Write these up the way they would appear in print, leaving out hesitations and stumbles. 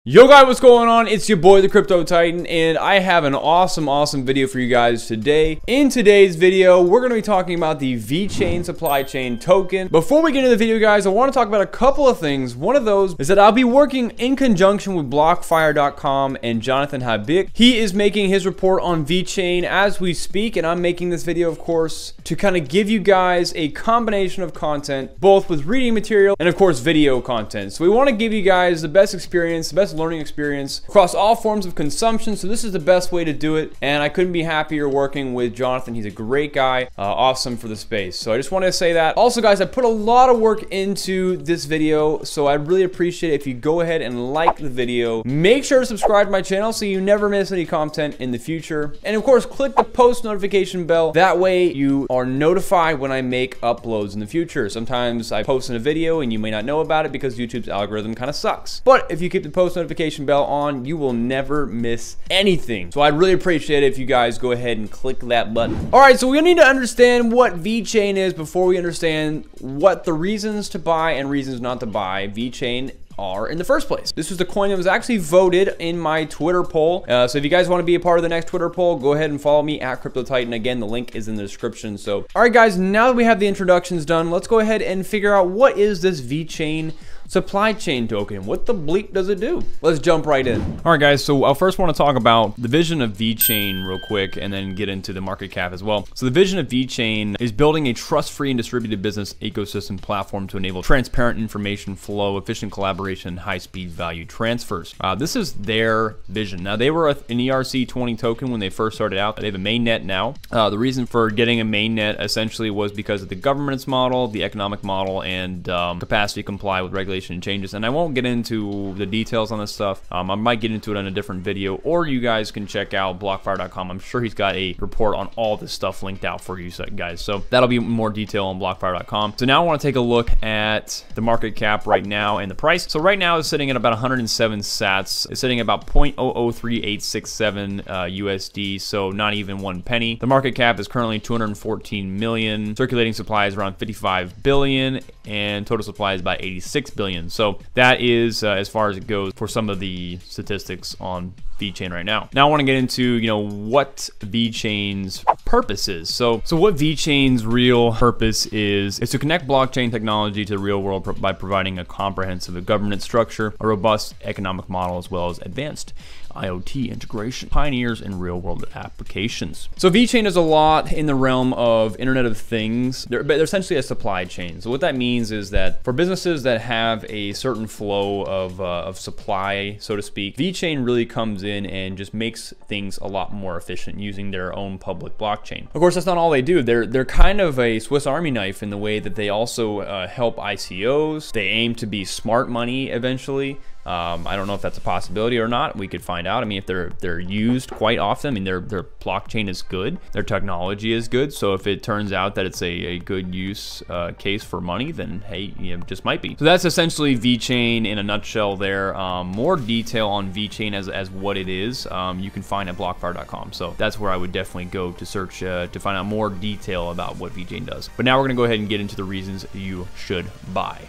Yo guys, what's going on? It's your boy the Crypto Titan, and I have an awesome video for you guys today. In today's video, we're going to be talking about the VeChain supply chain token. Before we get into the video, guys, I want to talk about a couple of things. One of those is that I'll be working in conjunction with BlockFire.com and Jonathan Habik. He is making his report on VeChain as we speak, and I'm making this video, of course, to kind of give you guys a combination of content, both with reading material and, of course, video content. So we want to give you guys the best experience, the best learning experience across all forms of consumption. So this is the best way to do it, and I couldn't be happier working with Jonathan. He's a great guy, awesome for the space. So I just wanted to say that. Also, guys, I put a lot of work into this video, so I'd really appreciate it if you go ahead and like the video. Make sure to subscribe to my channel so you never miss any content in the future, and of course click the post notification bell. That way you are notified when I make uploads in the future. Sometimes I post in a video and you may not know about it because YouTube's algorithm kind of sucks, but if you keep the post notification bell on, you will never miss anything. So I'd really appreciate it if you guys go ahead and click that button. All right, so we need to understand what VeChain is before we understand what the reasons to buy and reasons not to buy VeChain are in the first place. This was the coin that was actually voted in my Twitter poll. So if you guys want to be a part of the next Twitter poll, go ahead and follow me at Crypto Titan. Again, the link is in the description. So, all right, guys, now that we have the introductions done, let's go ahead and figure out what is this VeChain supply chain token. What the bleep does it do? Let's jump right in. All right, guys, so I'll first want to talk about the vision of VeChain real quick and then get into the market cap as well. So the vision of VeChain is building a trust-free and distributed business ecosystem platform to enable transparent information flow, efficient collaboration, and high-speed value transfers. This is their vision. Now, they were an ERC20 token when they first started out. They have a mainnet now. The reason for getting a mainnet essentially was because of the governance model, the economic model, and capacity to comply with regulations and changes. And I won't get into the details on this stuff. I might get into it on a different video, or you guys can check out BlockFire.com. I'm sure he's got a report on all this stuff linked out for you guys. So that'll be more detail on BlockFire.com. So now I want to take a look at the market cap right now and the price. So right now it's sitting at about 107 sats. It's sitting at about 0.003867 USD, so not even 1 penny. The market cap is currently 214 million. Circulating supply is around 55 billion, and total supply is about 86 billion. So that is as far as it goes for some of the statistics on VeChain right now. Now I want to get into, what VeChain's purpose is. So what VeChain's real purpose is to connect blockchain technology to the real world by providing a comprehensive governance structure, a robust economic model, as well as advanced IoT integration, pioneers in real world applications. So VeChain is a lot in the realm of Internet of Things. They're essentially a supply chain. So what that means is that for businesses that have a certain flow of supply, so to speak, VeChain really comes in and just makes things a lot more efficient using their own public blockchain. Of course, that's not all they do. They're kind of a Swiss Army knife in the way that they also help ICOs. They aim to be smart money eventually. I don't know if that's a possibility or not. We could find out. I mean, if they're used quite often, I mean, their blockchain is good, their technology is good. So if it turns out that it's a good use case for money, then hey, it just might be. So that's essentially VeChain in a nutshell there. More detail on VeChain as what it is, you can find at BlockFire.com. So that's where I would definitely go to search to find out more detail about what VeChain does. But now we're gonna go ahead and get into the reasons you should buy.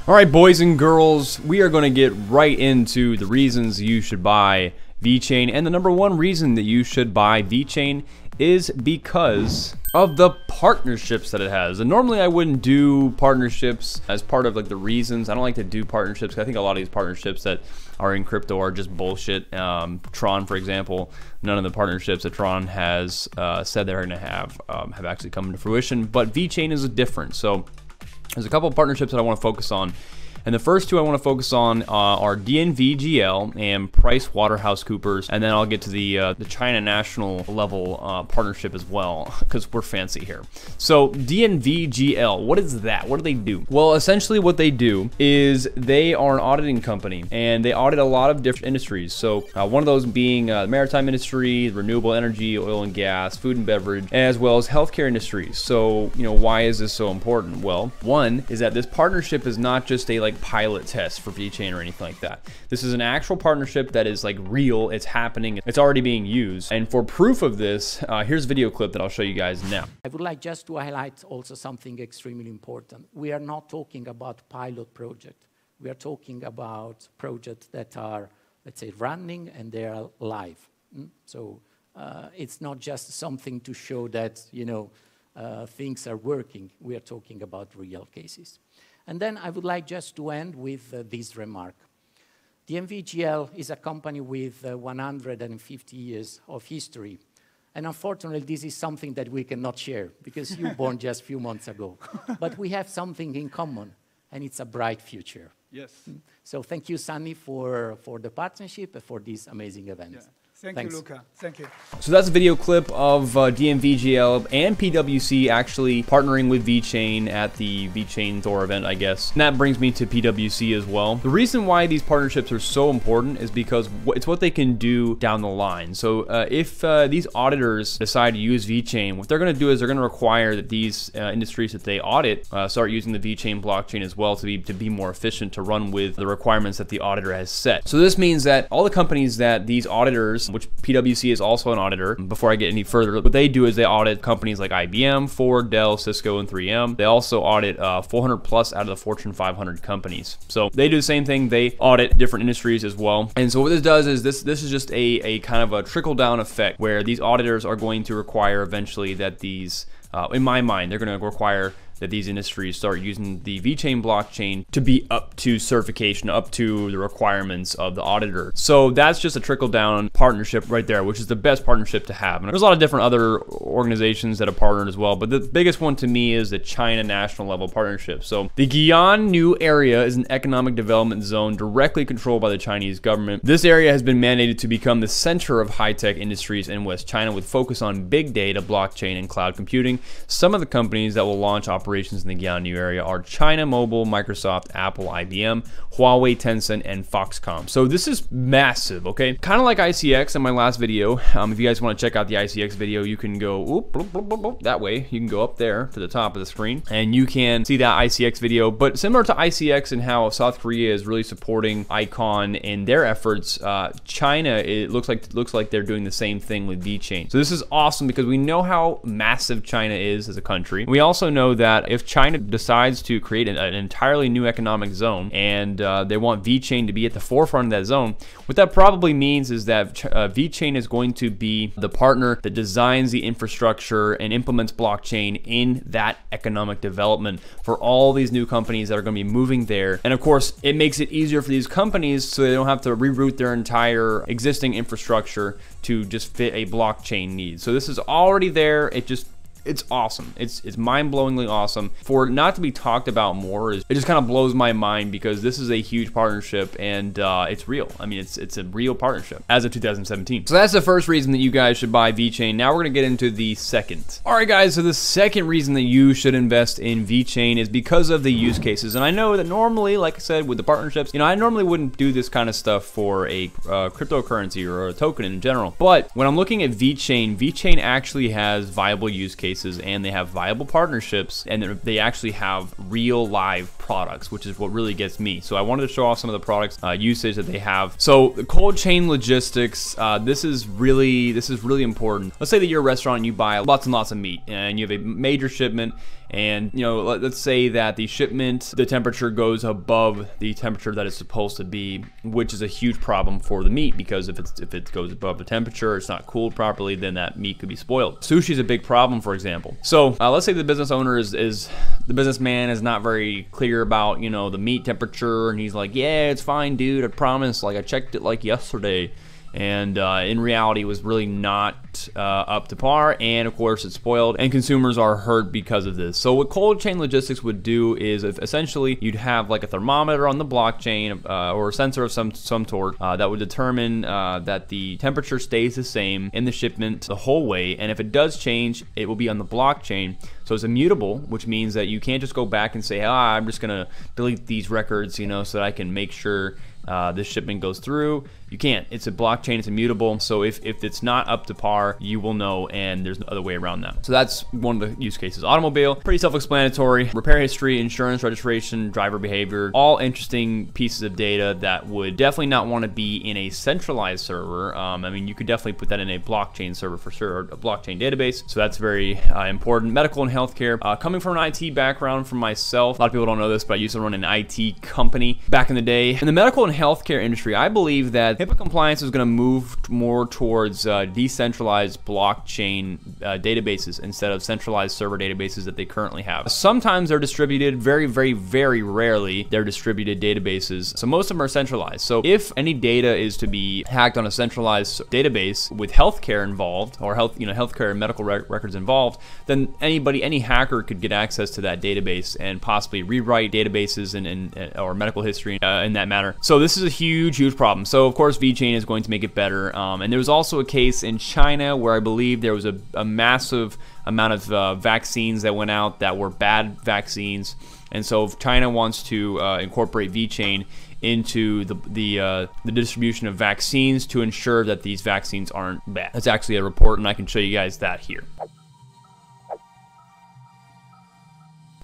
All right, boys and girls, we are going to get right into the reasons you should buy VeChain. And the number one reason that you should buy VeChain is because of the partnerships that it has. And normally I wouldn't do partnerships as part of like the reasons. I don't like to do partnerships. I think a lot of these partnerships that are in crypto are just bullshit. Tron, for example, none of the partnerships that Tron has said they're going to have actually come into fruition. But VeChain is different. So there's a couple of partnerships that I want to focus on. And the first two I want to focus on are DNVGL and PricewaterhouseCoopers, and then I'll get to the China national level partnership as well, because we're fancy here. So DNVGL, what is that? What do they do? Well, essentially what they do is they are an auditing company, and they audit a lot of different industries. So one of those being the maritime industry, renewable energy, oil and gas, food and beverage, as well as healthcare industries. So why is this so important? Well, one is that this partnership is not just a pilot test for VeChain or anything like that. This is an actual partnership that is real. It's happening. It's already being used. And for proof of this, here's a video clip that I'll show you guys now. I would like just to highlight also something extremely important. We are not talking about pilot project. We are talking about projects that are let's say, running and they are live. So it's not just something to show that, you know, things are working. We are talking about real cases. And then I would like just to end with this remark. DNVGL is a company with 150 years of history. And unfortunately, this is something that we cannot share because you were born just a few months ago. But we have something in common, and it's a bright future. Yes. So thank you, Sunny, for the partnership and for this amazing event. Yeah. Thanks. Thanks. You, Luca. Thank you. So that's a video clip of DNVGL and PwC actually partnering with VeChain at the VeChain Thor event, I guess. And that brings me to PwC as well. The reason why these partnerships are so important is because it's what they can do down the line. So if these auditors decide to use VeChain, what they're going to do is they're going to require that these industries that they audit start using the VeChain blockchain as well to be more efficient, to run with the requirements that the auditor has set. So this means that all the companies that these auditors, which PwC is also an auditor, before I get any further, what they do is they audit companies like IBM, Ford, Dell, Cisco, and 3M. They also audit 400 plus out of the Fortune 500 companies. So they do the same thing. They audit different industries as well. And so what this does is this is just a kind of a trickle-down effect where these auditors are going to require eventually that these, in my mind, they're going to require that these industries start using the VeChain blockchain to be up to certification, up to the requirements of the auditor. So that's just a trickle-down partnership right there, which is the best partnership to have. And there's a lot of different other organizations that have partnered as well, but the biggest one to me is the China national level partnership. So the Guian area is an economic development zone directly controlled by the Chinese government. This area has been mandated to become the center of high-tech industries in West China with focus on big data, blockchain, and cloud computing. Some of the companies that will launch operations in the Guian area are China Mobile, Microsoft, Apple, IBM, Huawei, Tencent, and Foxconn. So this is massive, okay? Kind of like ICX in my last video. If you guys want to check out the ICX video, you can go that way. You can go up there to the top of the screen and you can see that ICX video. But similar to ICX and how South Korea is really supporting ICON in their efforts, China, it looks like they're doing the same thing with VeChain. So this is awesome because we know how massive China is as a country. We also know that if China decides to create an entirely new economic zone and they want VeChain to be at the forefront of that zone, what that probably means is that VeChain is going to be the partner that designs the infrastructure and implements blockchain in that economic development for all these new companies that are going to be moving there. And of course, it makes it easier for these companies so they don't have to reroute their entire existing infrastructure to just fit a blockchain need. So this is already there. It's awesome. It's mind-blowingly awesome. For it not to be talked about more, it just kind of blows my mind because this is a huge partnership and it's real. I mean, it's a real partnership as of 2017. So that's the first reason that you guys should buy VeChain. Now we're gonna get into the second. All right, guys. So the second reason that you should invest in VeChain is because of the use cases. And I know that normally, like I said, with the partnerships, I normally wouldn't do this kind of stuff for a cryptocurrency or a token in general. But when I'm looking at VeChain actually has viable use cases and they have viable partnerships and they actually have real live products, which is what really gets me. So I wanted to show off some of the products usage that they have. So the cold chain logistics, this is really important. Let's say that you're a restaurant and you buy lots and lots of meat and you have a major shipment, and let's say that the shipment, the temperature goes above the temperature that it's supposed to be, which is a huge problem for the meat because if it goes above the temperature, it's not cooled properly, then that meat could be spoiled. Sushi is a big problem, for example. So let's say the business owner the businessman is not very clear about the meat temperature, and he's like, yeah, it's fine, dude, I promise, like I checked it like yesterday. And in reality, it was really not up to par, and of course it's spoiled, and consumers are hurt because of this. So what cold chain logistics would do is essentially you'd have like a thermometer on the blockchain or a sensor of some sort that would determine that the temperature stays the same in the shipment the whole way, and if it does change, it will be on the blockchain. So it's immutable, which means that you can't just go back and say, I'm just gonna delete these records, so that I can make sure this shipment goes through. You can't. It's a blockchain, it's immutable. So if it's not up to par, you will know, and there's no other way around that. So that's one of the use cases. Automobile, pretty self-explanatory. Repair history, insurance, registration, driver behavior, all interesting pieces of data that would definitely not want to be in a centralized server. I mean, you could definitely put that in a blockchain server for sure, or a blockchain database. So that's very important. Medical and healthcare. Coming from an IT background for myself, a lot of people don't know this, but I used to run an IT company. back in the day. In the medical and healthcare industry, I believe that HIPAA compliance is going to move more towards decentralized blockchain databases instead of centralized server databases that they currently have. Sometimes they're distributed, very rarely they're distributed databases. So most of them are centralized. So if any data is to be hacked on a centralized database with healthcare involved, or healthcare and medical records involved, then any hacker could get access to that database and possibly rewrite databases or medical history in that matter. So this is a huge problem. So of course VeChain is going to make it better. And there was also a case in China where I believe there was a massive amount of vaccines that went out that were bad vaccines. And so if China wants to incorporate VeChain into the distribution of vaccines to ensure that these vaccines aren't bad. That's actually a report, and I can show you guys that here.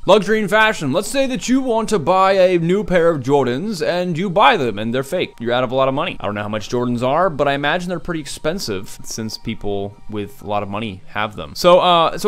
Luxury and fashion. Let's say that you want to buy a new pair of Jordans and you buy them and they're fake. You're out of a lot of money. I don't know how much Jordans are, but I imagine they're pretty expensive since people with a lot of money have them. So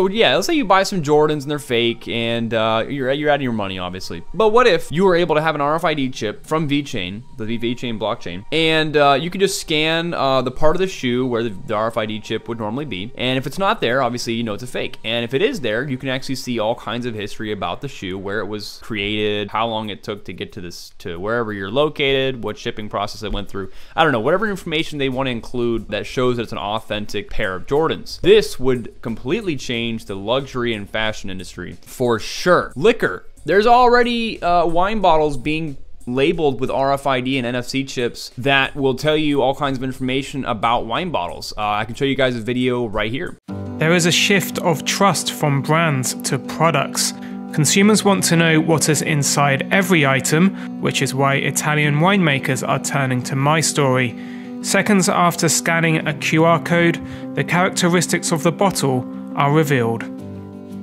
yeah, let's say you buy some Jordans and they're fake and you're out of your money, obviously. But what if you were able to have an RFID chip from VeChain, the VeChain blockchain, and you could just scan the part of the shoe where the RFID chip would normally be, and if it's not there, obviously you know it's a fake. And if it is there, you can actually see all kinds of history about the shoe, where it was created, how long it took to get to wherever you're located, what shipping process it went through. I don't know, whatever information they want to include that shows that it's an authentic pair of Jordans. This would completely change the luxury and fashion industry for sure. Liquor. There's already wine bottles being labeled with RFID and NFC chips that will tell you all kinds of information about wine bottles. I can show you guys a video right here. There is a shift of trust from brands to products. Consumers want to know what is inside every item, which is why Italian winemakers are turning to My Story. Seconds after scanning a QR code, the characteristics of the bottle are revealed.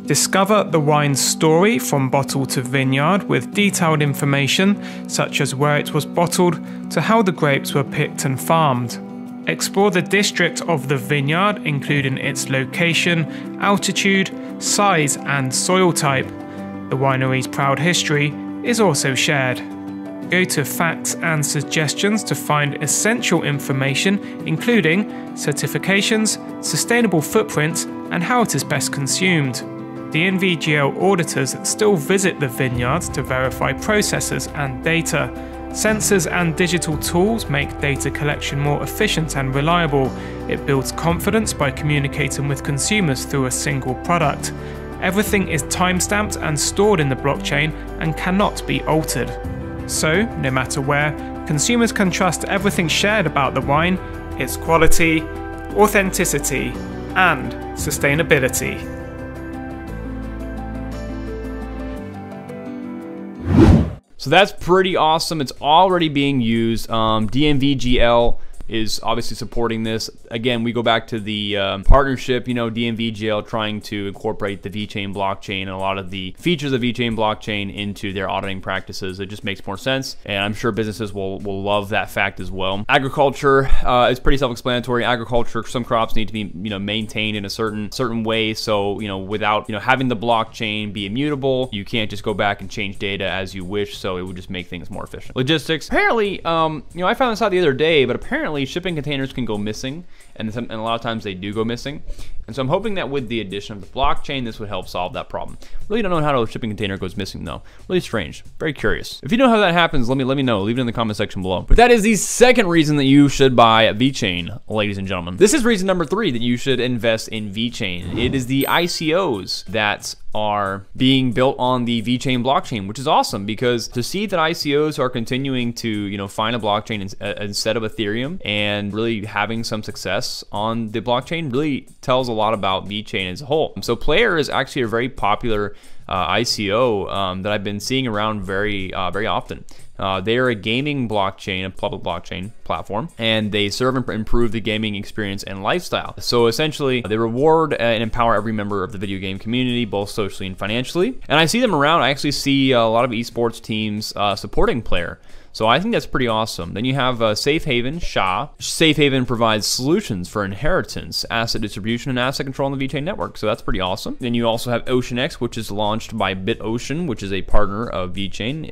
Discover the wine's story from bottle to vineyard with detailed information such as where it was bottled to how the grapes were picked and farmed. Explore the district of the vineyard, including its location, altitude, size, and soil type. The winery's proud history is also shared. Go to Facts and Suggestions to find essential information, including certifications, sustainable footprint, and how it is best consumed. DNVGL auditors still visit the vineyards to verify processes and data. Sensors and digital tools make data collection more efficient and reliable. It builds confidence by communicating with consumers through a single product. Everything is timestamped and stored in the blockchain and cannot be altered. So, no matter where, consumers can trust everything shared about the wine, its quality, authenticity, and sustainability. So that's pretty awesome. It's already being used. DNVGL is obviously supporting this. Again, we go back to the partnership, DNVGL trying to incorporate the VeChain blockchain and a lot of the features of VeChain blockchain into their auditing practices. It just makes more sense, and I'm sure businesses will love that fact as well. Agriculture is pretty self-explanatory. Agriculture, some crops need to be maintained in a certain way. So without having the blockchain be immutable, you can't just go back and change data as you wish. So it would just make things more efficient. Logistics. Apparently, I found this out the other day, but apparently shipping containers can go missing, and a lot of times they do go missing. And so I'm hoping that with the addition of the blockchain, this would help solve that problem. Really don't know how a shipping container goes missing though. Really strange. Very curious. If you know how that happens, let me know. Leave it in the comment section below. But that is the second reason that you should buy VeChain, ladies and gentlemen. This is reason number 3 that you should invest in VeChain. It is the ICOs that are being built on the VeChain blockchain, which is awesome, because to see that ICOs are continuing to find a blockchain instead of Ethereum and really having some success on the blockchain really tells a lot about VeChain as a whole. So Player is actually a very popular ICO that I've been seeing around very often. They are a gaming blockchain, a public blockchain platform, and they serve and improve the gaming experience and lifestyle. So essentially, they reward and empower every member of the video game community, both socially and financially. And I see them around. I actually see a lot of esports teams supporting Player. So I think that's pretty awesome. Then you have Safe Haven, SHA. Safe Haven provides solutions for inheritance, asset distribution, and asset control on the VeChain network. So that's pretty awesome. Then you also have OceanX, which is launched by BitOcean, which is a partner of VeChain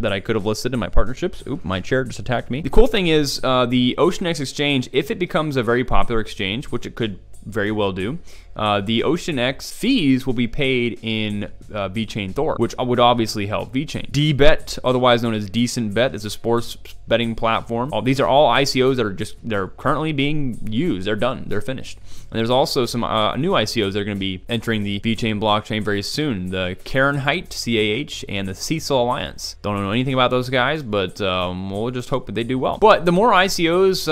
that I could have listed in my partnerships. Oop, my chair just attacked me. The cool thing is the OceanX exchange, if it becomes a very popular exchange, which it could very well do, the OceanX fees will be paid in VeChain Thor, which would obviously help VeChain. DBet, otherwise known as Decent Bet, is a sports betting platform. These are all ICOs that they're currently being used. They're done. They're finished. And there's also some new ICOs that are going to be entering the VeChain blockchain very soon. The Karenheit, CAH, and the Cecil Alliance. Don't know anything about those guys, but we'll just hope that they do well. But the more ICOs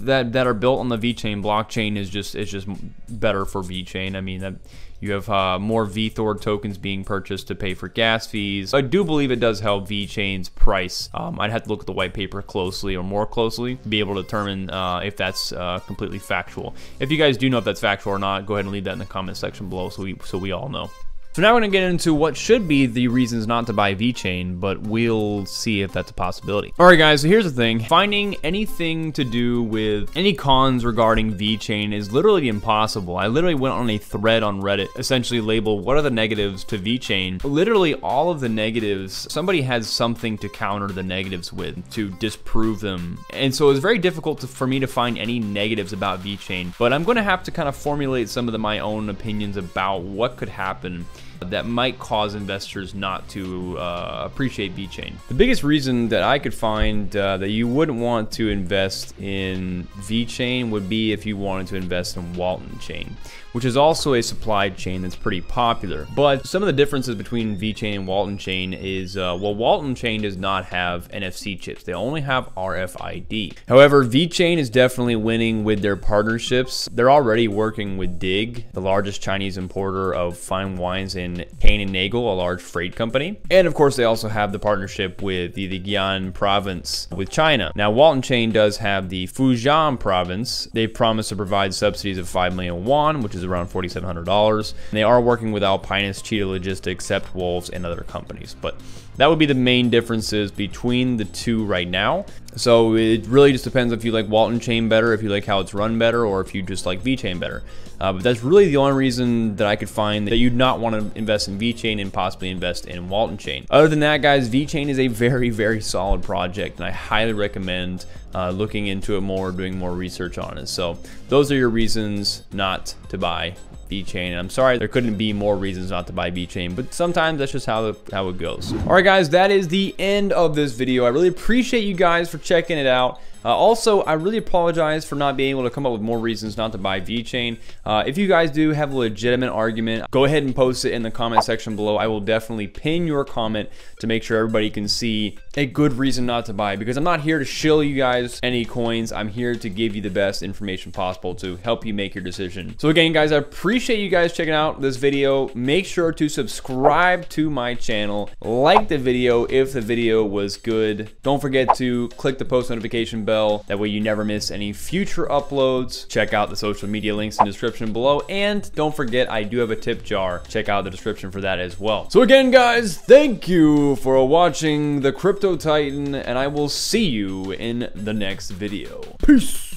that are built on the VeChain blockchain is just better for VeChain. I mean, you have more VThor tokens being purchased to pay for gas fees. I do believe it does help VeChain's price. I'd have to look at the white paper closely or more closely to be able to determine if that's completely factual. If you guys do know if that's factual or not, go ahead and leave that in the comment section below so we all know. So now we're going to get into what should be the reasons not to buy VeChain, but we'll see if that's a possibility. Alright guys, so here's the thing. Finding anything to do with any cons regarding VeChain is literally impossible. I literally went on a thread on Reddit, essentially labeled what are the negatives to VeChain. Literally all of the negatives, somebody has something to counter the negatives with, to disprove them. And so it's very difficult for me to find any negatives about VeChain, but I'm going to have to kind of formulate some of my own opinions about what could happen that might cause investors not to appreciate VeChain. The biggest reason that I could find that you wouldn't want to invest in VeChain would be if you wanted to invest in Walton Chain, which is also a supply chain that's pretty popular. But some of the differences between VeChain and Walton Chain is, well, Walton Chain does not have NFC chips. They only have RFID. However, VeChain is definitely winning with their partnerships. They're already working with DIG, the largest Chinese importer of fine wines in Cane and Nagel, a large freight company. And of course, they also have the partnership with the Guian province with China. Now, Walton Chain does have the Fujian province. They promised to provide subsidies of 5 million won, which is around $4,700. And they are working with Alpinus, Cheetah Logistics, Sept Wolves, and other companies. But that would be the main differences between the two right now. So it really just depends if you like Walton Chain better, if you like how it's run better, or if you just like VeChain better. But that's really the only reason that I could find that you'd not want to invest in VeChain and possibly invest in Walton Chain. Other than that, guys, VeChain is a very, very solid project, and I highly recommend looking into it more, doing more research on it. So those are your reasons not to buy VeChain. I'm sorry there couldn't be more reasons not to buy VeChain, but sometimes that's just how it goes. All right, guys, that is the end of this video. I really appreciate you guys for checking it out. Also, I really apologize for not being able to come up with more reasons not to buy VeChain. If you guys do have a legitimate argument, go ahead and post it in the comment section below. I will definitely pin your comment to make sure everybody can see a good reason not to buy, because I'm not here to shill you guys any coins. I'm here to give you the best information possible to help you make your decision. So again, guys, I appreciate you guys checking out this video. Make sure to subscribe to my channel, like the video if the video was good. Don't forget to click the post notification bell. That way you never miss any future uploads. Check out the social media links in the description below. And don't forget, I do have a tip jar. Check out the description for that as well. So again, guys, thank you for watching the Crypto Titan, and I will see you in the next video. Peace.